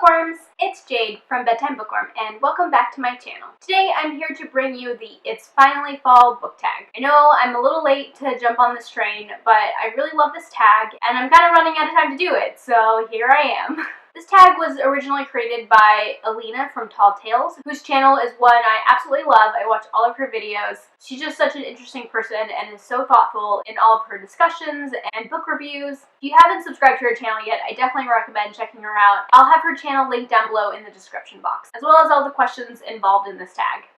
Bookworms, it's Jade from Bedtime Bookworm, and welcome back to my channel. Today I'm here to bring you the It's Finally Fall book tag. I know I'm a little late to jump on this train, but I really love this tag, and I'm kind of running out of time to do it, so here I am. This tag was originally created by Alina from Tall Tales, whose channel is one I absolutely love. I watch all of her videos. She's just such an interesting person and is so thoughtful in all of her discussions and book reviews. If you haven't subscribed to her channel yet, I definitely recommend checking her out. I'll have her channel linked down below in the description box, as well as all the questions involved in this tag.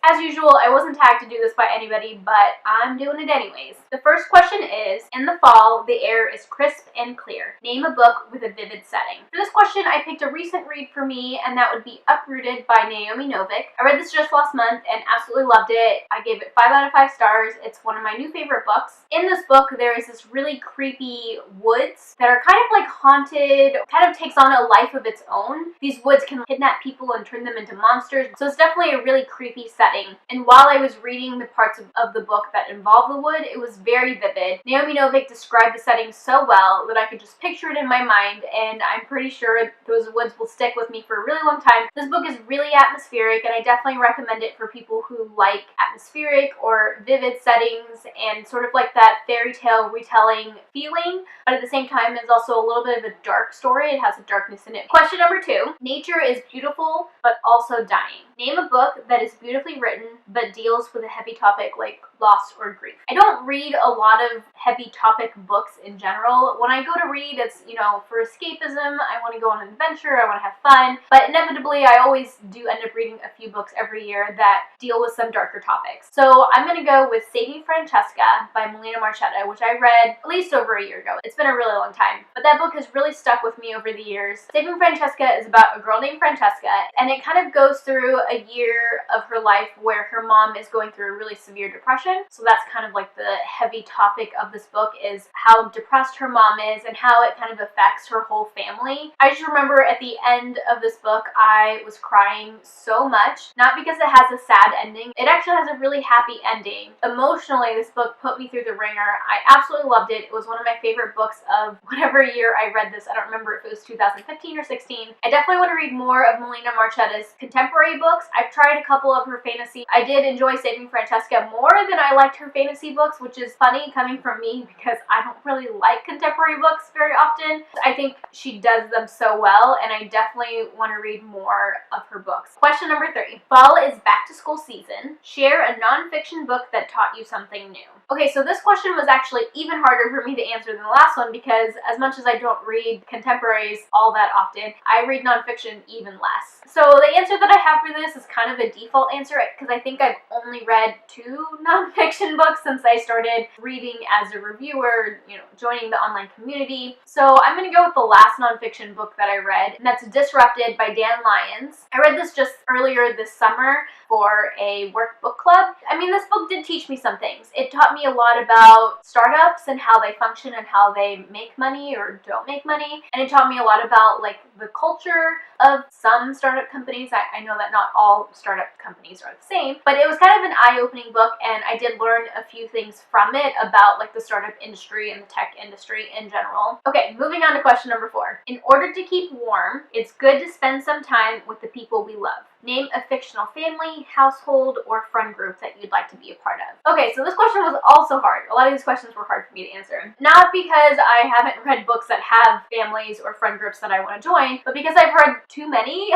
As usual, I wasn't tagged to do this by anybody, but I'm doing it anyways. The first question is, in the fall, the air is crisp and clear. Name a book with a vivid setting. For this question, I picked a recent read for me, and that would be Uprooted by Naomi Novik. I read this just last month and absolutely loved it. I gave it 5 out of 5 stars. It's one of my new favorite books. In this book, there is this really creepy woods that are kind of like haunted, kind of takes on a life of its own. These woods can kidnap people and turn them into monsters, so it's definitely a really creepy setting. And while I was reading the parts of the book that involve the wood, it was very vivid. Naomi Novik described the setting so well that I could just picture it in my mind, and I'm pretty sure those woods will stick with me for a really long time. This book is really atmospheric, and I definitely recommend it for people who like atmospheric or vivid settings and sort of like that fairy tale retelling feeling, but at the same time it's also a little bit of a dark story. It has a darkness in it. Question number 2. Nature is beautiful, but also dying. Name a book that is beautifully written but deals with a heavy topic like loss or grief. I don't read a lot of heavy topic books in general. When I go to read, it's, for escapism. I want to go on an adventure, I want to have fun, but inevitably I always do end up reading a few books every year that deal with some darker topics. So I'm going to go with Saving Francesca by Melina Marchetta, which I read at least over a year ago. It's been a really long time, but that book has really stuck with me over the years. Saving Francesca is about a girl named Francesca, and it kind of goes through a year of her life where her mom is going through a really severe depression. So that's kind of like the heavy topic of this book, is how depressed her mom is and how it kind of affects her whole family. I just remember at the end of this book, I was crying so much, not because it has a sad ending. It actually has a really happy ending. Emotionally, this book put me through the ringer. I absolutely loved it. It was one of my favorite books of whatever year I read this. I don't remember if it was 2015 or 16. I definitely want to read more of Melina Marchetta's contemporary books. I've tried a couple of her fantasy. I did enjoy Saving Francesca more than I liked her fantasy books, which is funny coming from me because I don't really like contemporary books very often. I think she does them so well, and I definitely want to read more of her books. Question number 3. Fall is back to school season. Share a nonfiction book that taught you something new. Okay, so this question was actually even harder for me to answer than the last one because as much as I don't read contemporaries all that often, I read nonfiction even less. So the answer that I have for this is kind of a default answer because I think I've only read 2 nonfiction books since I started reading as a reviewer, joining the online community. So I'm going to go with the last nonfiction book that I read, and that's Disrupted by Dan Lyons. I read this just earlier this summer for a work book club. I mean, this book did teach me some things. It taught me a lot about startups and how they function and how they make money or don't make money. And it taught me a lot about like the culture of some startup companies. I know that not all startup companies are the same, but it was kind of an eye-opening book, and I did learn a few things from it about like the startup industry and the tech industry in general. Okay, moving on to question number 4. In order to keep warm, it's good to spend some time with the people we love. Name a fictional family, household, or friend group that you'd like to be a part of. Okay, so this question was also hard. A lot of these questions were hard for me to answer. Not because I haven't read books that have families or friend groups that I want to join, but because I've read too many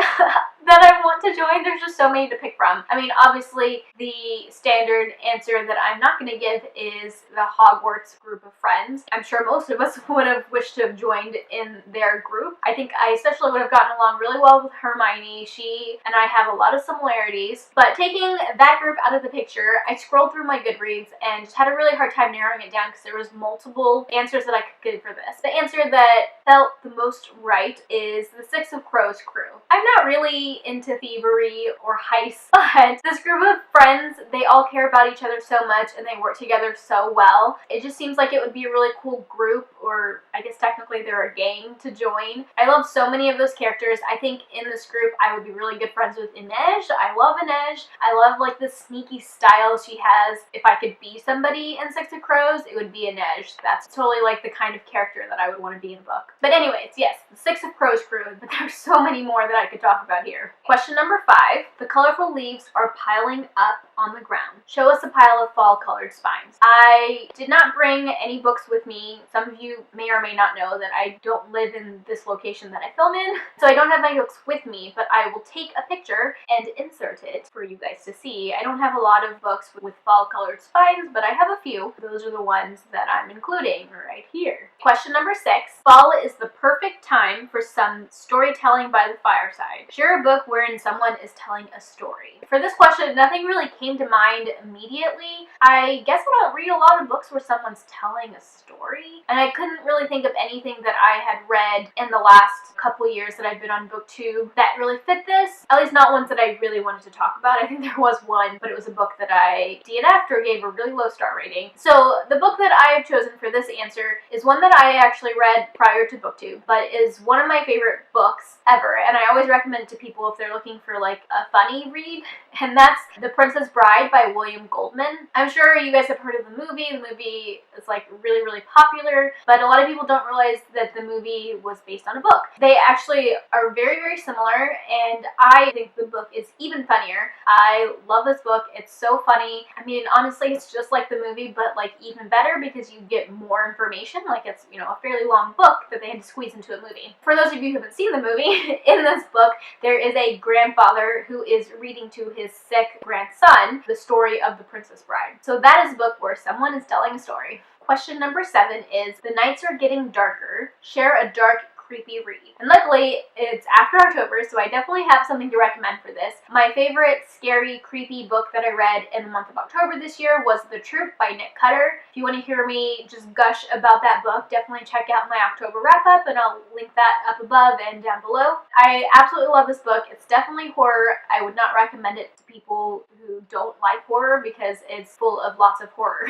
that I want to join. There's just so many to pick from. I mean, obviously, the standard answer that I'm not going to give is the Hogwarts group of friends. I'm sure most of us would have wished to have joined in their group. I think I especially would have gotten along really well with Hermione. She and I have a lot of similarities, but taking that group out of the picture, I scrolled through my Goodreads and just had a really hard time narrowing it down because there was multiple answers that I could give for this. The answer that felt the most right is the Six of Crows crew. I'm not really into thievery or heists, but this group of friends, they all care about each other so much and they work together so well. It just seems like it would be a really cool group, or I guess technically they're a gang, to join. I love so many of those characters. I think in this group I would be really good friends with with Inej. I love Inej. I love like the sneaky style she has. If I could be somebody in Six of Crows, it would be Inej. That's totally like the kind of character that I would want to be in a book. But anyways, yes, the Six of Crows crew, but there's so many more that I could talk about here. Question number 5. The colorful leaves are piling up on the ground. Show us a pile of fall colored spines. I did not bring any books with me. Some of you may or may not know that I don't live in this location that I film in, so I don't have my books with me, but I will take a picture and insert it for you guys to see. I don't have a lot of books with fall colored spines, but I have a few. Those are the ones that I'm including right here. Question number 6. Fall is the perfect time for some storytelling by the fireside. Share a book wherein someone is telling a story. For this question, nothing really came to mind immediately. I guess I don't read a lot of books where someone's telling a story, and I couldn't really think of anything that I had read in the last couple years that I've been on BookTube that really fit this. At least not ones that I really wanted to talk about. I think there was one, but it was a book that I DNF'd or gave a really low star rating. So the book that I have chosen for this answer is one that I actually read prior to BookTube, but is one of my favorite books ever, and I always recommend it to people if they're looking for like a funny read, and that's The Princess Bride by William Goldman. I'm sure you guys have heard of the movie. The movie is like really, really popular, but a lot of people don't realize that the movie was based on a book. They actually are very, very similar, and I think the book is even funnier. I love this book. It's so funny. I mean, honestly, it's just like the movie, but like even better because you get more information. Like it's, you know, a fairly long book that they had to squeeze into a movie. For those of you who haven't seen the movie, in this book, there is a grandfather who is reading to his sick grandson the story of The Princess Bride. So that is a book where someone is telling a story. Question number 7 is, the nights are getting darker. Share a dark, creepy read. And luckily, it's after October, so I definitely have something to recommend for this. My favorite scary, creepy book that I read in the month of October this year was The Troop by Nick Cutter. If you want to hear me just gush about that book, definitely check out my October wrap-up, and I'll link that up above and down below. I absolutely love this book. It's definitely horror. I would not recommend it to people who don't like horror because it's full of lots of horror.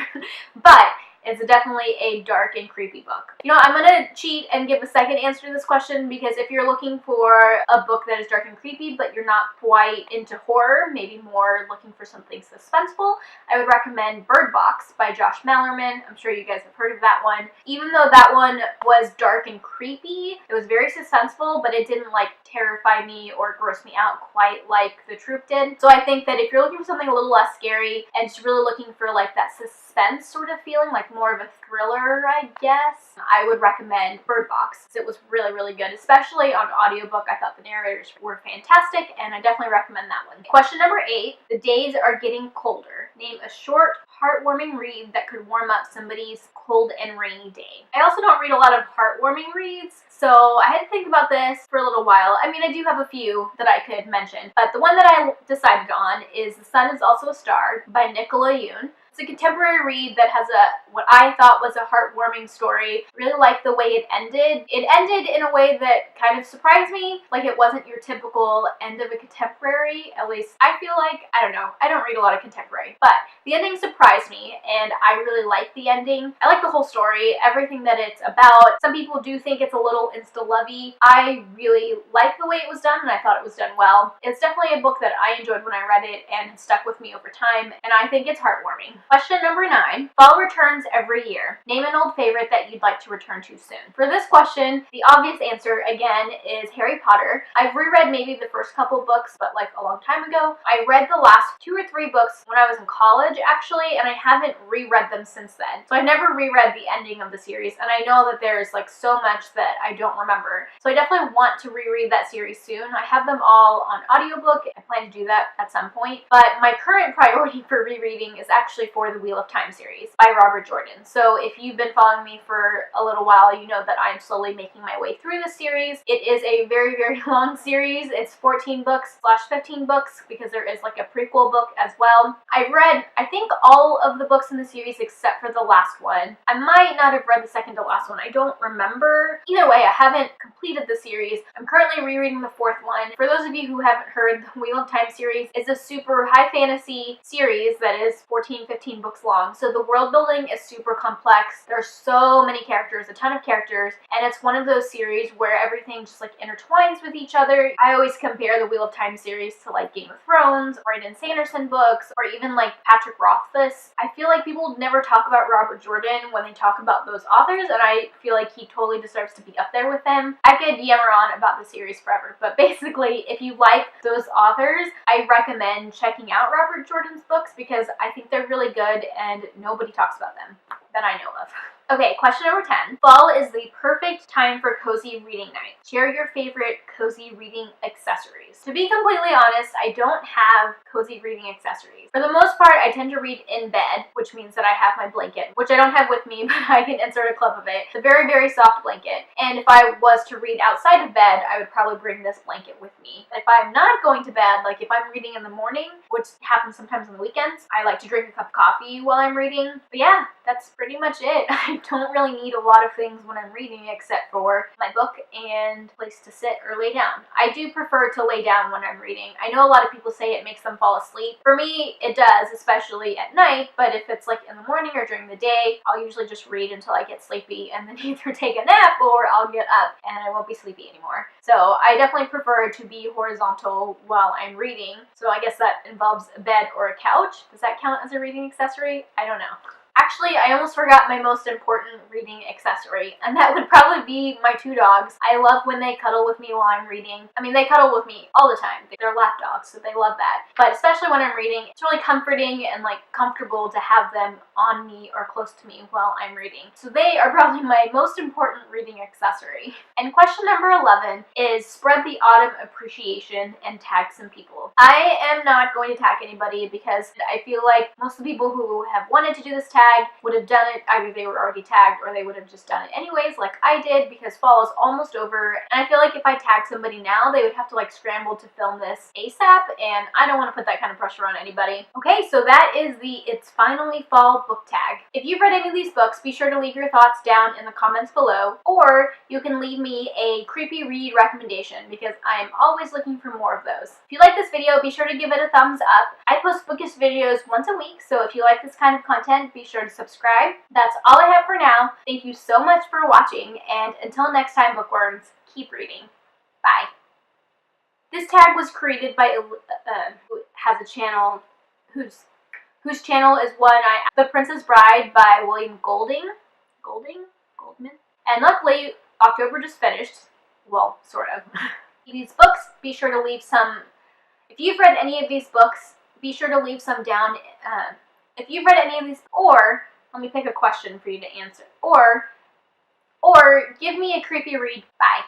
But it's definitely a dark and creepy book. You know, I'm gonna cheat and give a second answer to this question because if you're looking for a book that is dark and creepy but you're not quite into horror, maybe more looking for something suspenseful, I would recommend Bird Box by Josh Malerman. I'm sure you guys have heard of that one. Even though that one was dark and creepy, it was very suspenseful, but it didn't like terrify me or gross me out quite like The Troop did. So I think that if you're looking for something a little less scary and just really looking for like that suspense sort of feeling, like more of a thriller, I guess, I would recommend Bird Box. It was really, really good, especially on audiobook. I thought the narrators were fantastic, and I definitely recommend that one. Question number 8, the days are getting colder. Name a short, heartwarming read that could warm up somebody's cold and rainy day. I also don't read a lot of heartwarming reads, so I had to think about this for a little while. I mean, I do have a few that I could mention, but the one that I decided on is The Sun is Also a Star by Nicola Yoon. It's a contemporary read that has what I thought was a heartwarming story. Really liked the way it ended. It ended in a way that kind of surprised me. Like it wasn't your typical end of a contemporary. At least I feel like, I don't know. I don't read a lot of contemporary, but the ending surprised me and I really like the ending. I like the whole story, everything that it's about. Some people do think it's a little insta-lovey. I really like the way it was done and I thought it was done well. It's definitely a book that I enjoyed when I read it and it stuck with me over time, and I think it's heartwarming. Question number 9. Fall returns every year. Name an old favorite that you'd like to return to soon. For this question, the obvious answer, again, is Harry Potter. I've reread maybe the first couple books, but like a long time ago. I read the last 2 or 3 books when I was in college, actually, and I haven't reread them since then. So I've never reread the ending of the series, and I know that there's like so much that I don't remember. So I definitely want to reread that series soon. I have them all on audiobook. I plan to do that at some point. But my current priority for rereading is actually for the Wheel of Time series by Robert Jordan. So if you've been following me for a little while, you know that I'm slowly making my way through this series. It is a very, very long series. It's 14 books / 15 books because there is like a prequel book as well. I've read, I think, all of the books in the series except for the last one. I might not have read the second to last one. I don't remember. Either way, I haven't completed the series. I'm currently rereading the 4th one. For those of you who haven't heard, the Wheel of Time series is a super high fantasy series that is 14, 15 15 books long, so the world building is super complex. There's so many characters, a ton of characters, and it's one of those series where everything just like intertwines with each other. I always compare the Wheel of Time series to like Game of Thrones, Brandon Sanderson books, or even like Patrick Rothfuss. I feel like people never talk about Robert Jordan when they talk about those authors, and I feel like he totally deserves to be up there with them. I could yammer on about the series forever, but basically, if you like those authors, I recommend checking out Robert Jordan's books because I think they're really good and nobody talks about them that I know of. Okay, question number 10. Fall is the perfect time for cozy reading night. Share your favorite cozy reading accessories. To be completely honest, I don't have cozy reading accessories. For the most part, I tend to read in bed, which means that I have my blanket, which I don't have with me, but I can insert a clip of it. It's a very, very soft blanket. And if I was to read outside of bed, I would probably bring this blanket with me. If I'm not going to bed, like if I'm reading in the morning, which happens sometimes on the weekends, I like to drink a cup of coffee while I'm reading. But yeah, that's pretty much it. I don't really need a lot of things when I'm reading except for my book and place to sit or lay down. I do prefer to lay down when I'm reading. I know a lot of people say it makes them fall asleep. For me, it does, especially at night, but if it's like in the morning or during the day, I'll usually just read until I get sleepy and then either take a nap or I'll get up and I won't be sleepy anymore. So I definitely prefer to be horizontal while I'm reading. So I guess that involves a bed or a couch. Does that count as a reading accessory? I don't know. Actually, I almost forgot my most important reading accessory, and that would probably be my 2 dogs. I love when they cuddle with me while I'm reading. I mean, they cuddle with me all the time. They're lap dogs, so they love that. But especially when I'm reading, it's really comforting and like comfortable to have them on me or close to me while I'm reading. So they are probably my most important reading accessory. And question number 11 is spread the autumn appreciation and tag some people. I am not going to tag anybody because I feel like most of the people who have wanted to do this tag would have done it, either they were already tagged or they would have just done it anyways like I did, because fall is almost over and I feel like if I tag somebody now they would have to like scramble to film this ASAP and I don't want to put that kind of pressure on anybody. Okay, so that is the It's Finally Fall book tag. If you've read any of these books, be sure to leave your thoughts down in the comments below, or you can leave me a creepy read recommendation because I am always looking for more of those. If you like this video, be sure to give it a thumbs up. I post bookish videos once a week, so if you like this kind of content, be sure to subscribe. That's all I have for now. Thank you so much for watching, and until next time, bookworms, keep reading. Bye. This tag was created by who has a channel whose channel is The Princess Bride by William Goldman. And luckily, October just finished. Well, sort of. These books, be sure to leave some. If you've read any of these books, be sure to leave some down. If you've read any of these, or let me pick a question for you to answer, or give me a creepy read. Bye.